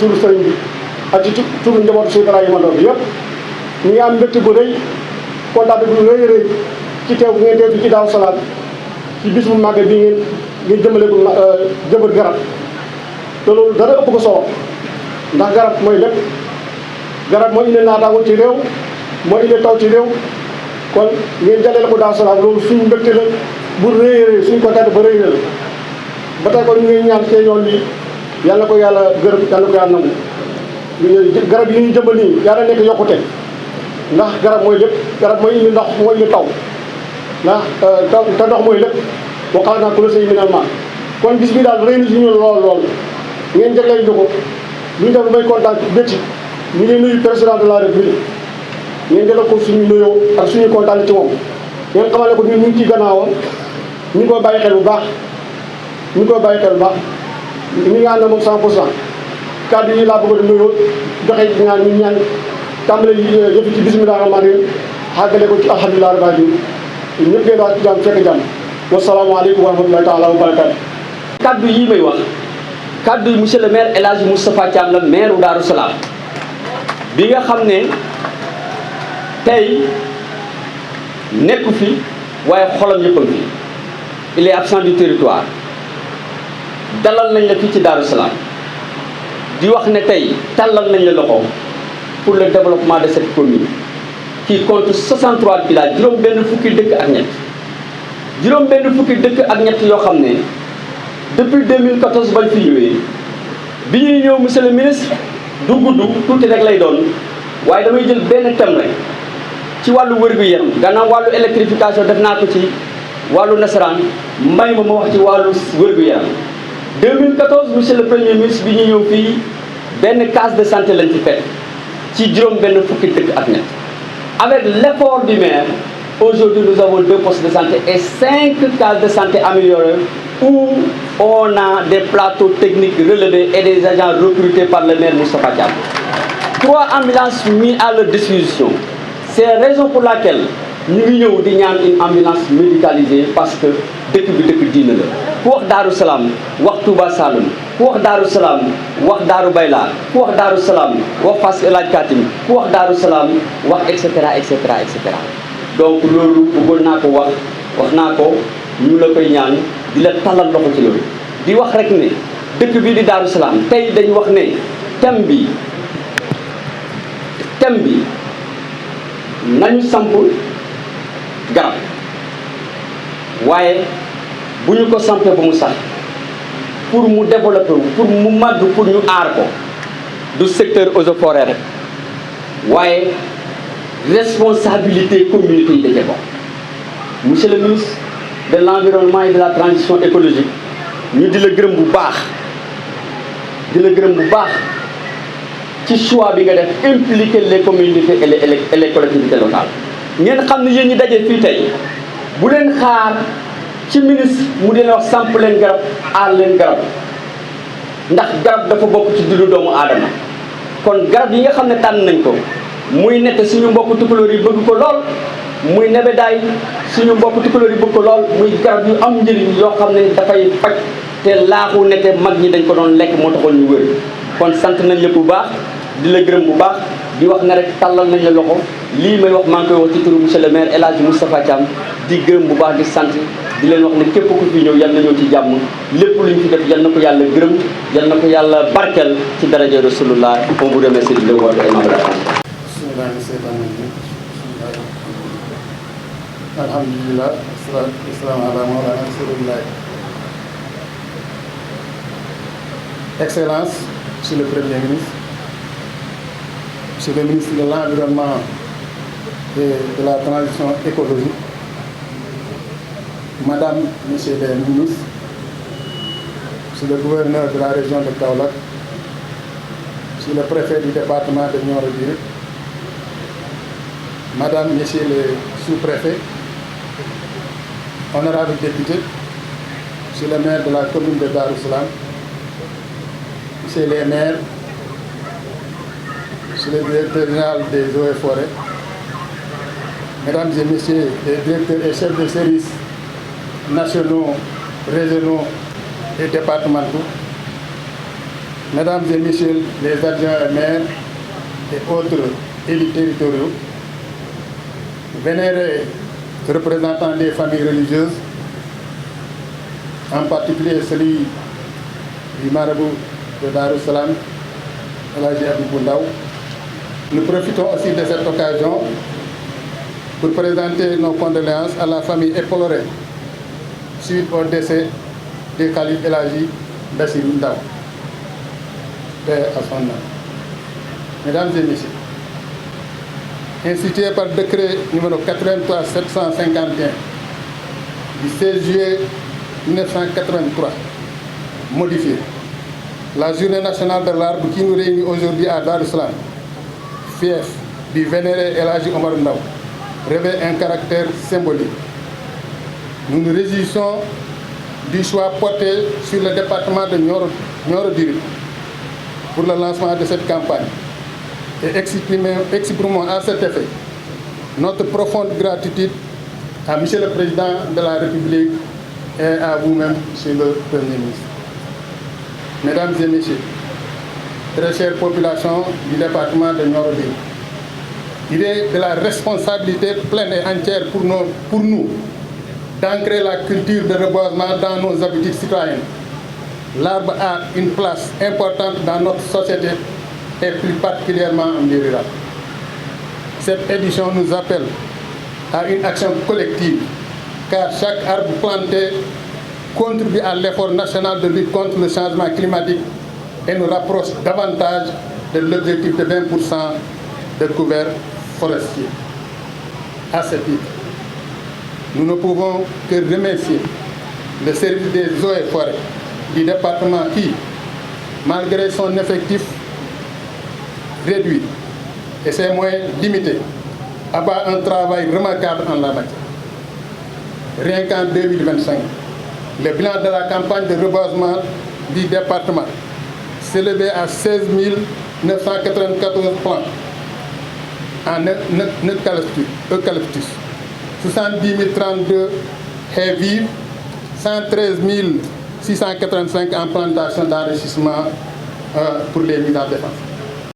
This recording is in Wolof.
turu sëriñ bi ak ci turu njabootu Cheikh Ibrahima Ndao bi yëpp ñu ngi am mbégte bu rëy kontaan bu rëy rëy ci teew bu ngeen teew ci Daaru Salaam ci bis bu màgg bi ngeen jëmale ko jëmbat garab te loolu dara ëpp ko solo ndax garab mooy lépp garab mooy indi naataango ci réew mooy indi taw ci réew kon ngeen jàllale ko Daaru Salaam loolu suñu mbégte la bu rëy rëy suñu kontaan ba rëy la ba tey kon ñu ngi ñaan seen yoon bi yàlla ko yàlla gërëm yàlla ko yàlla nangu garab yi ñuy jëmbal nii yàlla nekk yokkute ndax garab mooy lépp garab mooy indi ndox mooy indi taw ndax te ndox mooy lépp boo xam naa ku la say minal ma kon bis bi daal rëy na si ñun lool lool ngeen jagleel ñu ko ñu def may kontaan bétti ñu ngi nuyu président de la république ngeen jëlal ko suñu nuyoo ak suñu kontaan ci moom ngeen xamal ne ko ñun ñu ngi ci gannaawam ñu ngi koy bàyyi xel bu baax ñu ngi koy bàyyi xel bu baax ñu ngi ànd moom 100% kàddu yi laa bëgg a nuyoo joxe ñaan ñu ñaan tàmbale yëf ci bismillah rahmaan rahim xàggale ko ci alhamdulilah rabbil alamin ñëpp ngeen daal ci jàmm fekk jàmm wasalaamaaleykum wa rahmatulahi taala wa barakaatu. kaddu yi may wax kaddu yi monsieur le maire El Hadji Moustapha Thiam la maire u Daaru Salaam bi nga xam ne tey nekku fi waaye xolam yëpp a ngi fi il est absent du territoire dalal nañ la fii ci Daaru Salaam di wax ne tey tàllal nañ la loxo pour le développement de cette commune qui compte 63 villages juróom benn fukki dëkk ak ñett juróom benn fukki dëkk ak ñett yoo xam ne depuis 2014 bañ fi ñëwee bi ñuy ñëw monsieur le ministre du gudd tuuti rek lay doon waaye damay jël benn thème rek ci wàllu wér-gu-yaram gannaaw wàllu électrification def naa ko ci wàllu nasaraan mbay ma wax ci wàllu wér-gu-yaram 2014 monsieur le premier ministre bi ñu ñëw fii benn case de santé lañ ci fekk ci juróom benn fukki dëkk ak ñett avec l'effort du maire aujourd'hui nous avons 2 postes de santé et 5 cases de santé améliorées où on a des plateaux techniques relevés et des agents recrutés par le maire Moustapha Thiam. 3 ambulances mises à leur disposition. C'est la raison pour laquelle ñu ngi ñëw di ñaan une ambulance médicalisée parce que dëkk bi dëkk diina la ku wax Daaru Salaam wax Touba Saloum ku wax Daaru Salaam wax Daaru Bayla ku wax Daaru Salaam wax Fass El Hadj Katim ku wax Daaru Salaam wax et cetera et cetera et cetera donc loolu bëggoon naa ko wax naa ko ñu la koy ñaan di la tàllal loxo ci loolu di wax rek ne dëkk bi di Daaru Salaam tey dañu wax ne thème bi nañu samp garab waaye bu ñu ko sampee ba mu sax pour mu développer wu pour mu màgg pour ñu aar ko du secteur eaux et forêts rek waaye responsabilité communauté yi daje ko monsieur le ministre de l'environnement et de la transition écologique ñu di la gërëm bu baax ci choix bi nga def impliquer les communautés et les collectivités locales ngeen xam ne yéen ñi daje fii tey bu leen xaar ci ministre mu dina wax samp leen garab aar leen garab ndax garab dafa bokk ci dundu doomu aadama kon garab yi nga xam ne tànn nañ ko muy nette suñu mbokk tukulóor yi bëgg ko lool muy nebedaay suñu mbokk tukulóor yi bëgg ko lool muy garab yu am njëriñ yoo xam ne dafay faj te laaxu nette mag ñi dañ ko doon lekk moo taxoon ñu wër kon sant nañ la bu baax di la gërëm bu baax di wax na rek tàllal nañ la loxo lii may wax maa ngi koy wax ci turu monsieur le maire El Hadji Moustapha Thiam di gërëm bu baax di sant di leen wax ne képp ku fi ñëw yal na ñëw ci jàmm lépp lu ñu fi def yal na ko yàlla gërëm yal na ko yàlla barkeel ci daraja rasulullah on vous remercie di leen woote aimable attention. alhamdulillah wasalaatu wasalaamu ala mawlana rasulillah. Excellence, Monsieur le Premier ministre, Monsieur le ministre de l'Environnement et de la Transition écologique, Madame, Monsieur les ministres, Monsieur le gouverneur de la région de Kaolack, Monsieur le préfet du département de Nioro-du-Rip, Madame, Monsieur les sous-préfets, honorables députés, Monsieur le maire de la commune de Darou Salam, Monsieur les maires, Monsieur le directeur général des eaux et forêts, Mesdames et Messieurs les directeurs et chefs de services nationaux, régionaux et départementaux, Mesdames et Messieurs les adjoints maires et autres élus territoriaux, vénérés représentants des familles religieuses, en particulier celui du marabout de Darou Salam, El Hadji Abibou Ndaw. Nous profitons aussi de cette occasion pour présenter nos condoléances à la famille éplorée suite au décès du calife El Hadji Bassirou Ndaw. Paix à son âme. Mesdames et Messieurs, institué par décret numéro 83-751 du 16 juillet 1983, modifié, la journée nationale de l'arbre qui nous réunit aujourd'hui à Darou Salam, fief du vénéré El Hadji Omar Ndaw, revêt un caractère symbolique. Nous nous réjouissons du choix porté sur le département de Nioro-du-Rip pour le lancement de cette campagne et exprimons à cet effet notre profonde gratitude à Monsieur le Président de la République et à vous-même, Monsieur le Premier ministre. Mesdames et Messieurs, très chère population du département de Nioro-du-Rip, il est de la responsabilité pleine et entière pour nous d'ancrer la culture de reboisement dans nos habitudes citoyennes. L'arbre a une place importante dans notre société et plus particulièrement en milieu rural. Cette édition nous appelle à une action collective, car chaque arbre planté contribue à l'effort national de lutte contre le changement climatique et nous rapproche davantage de l'objectif de 20% de couverts forestiers. À ce titre, nous ne pouvons que remercier le service des eaux et forêts du département qui, malgré son effectif réduit et ses moyens limités, abat un travail remarquable en la matière. Rien qu'en 2025, le bilan de la campagne de reboisement du département s'élevait à 16 994 plants en eucalyptus, 70 032 haies vives, 113 685 en plantations d'enrichissement pour les mises en défense.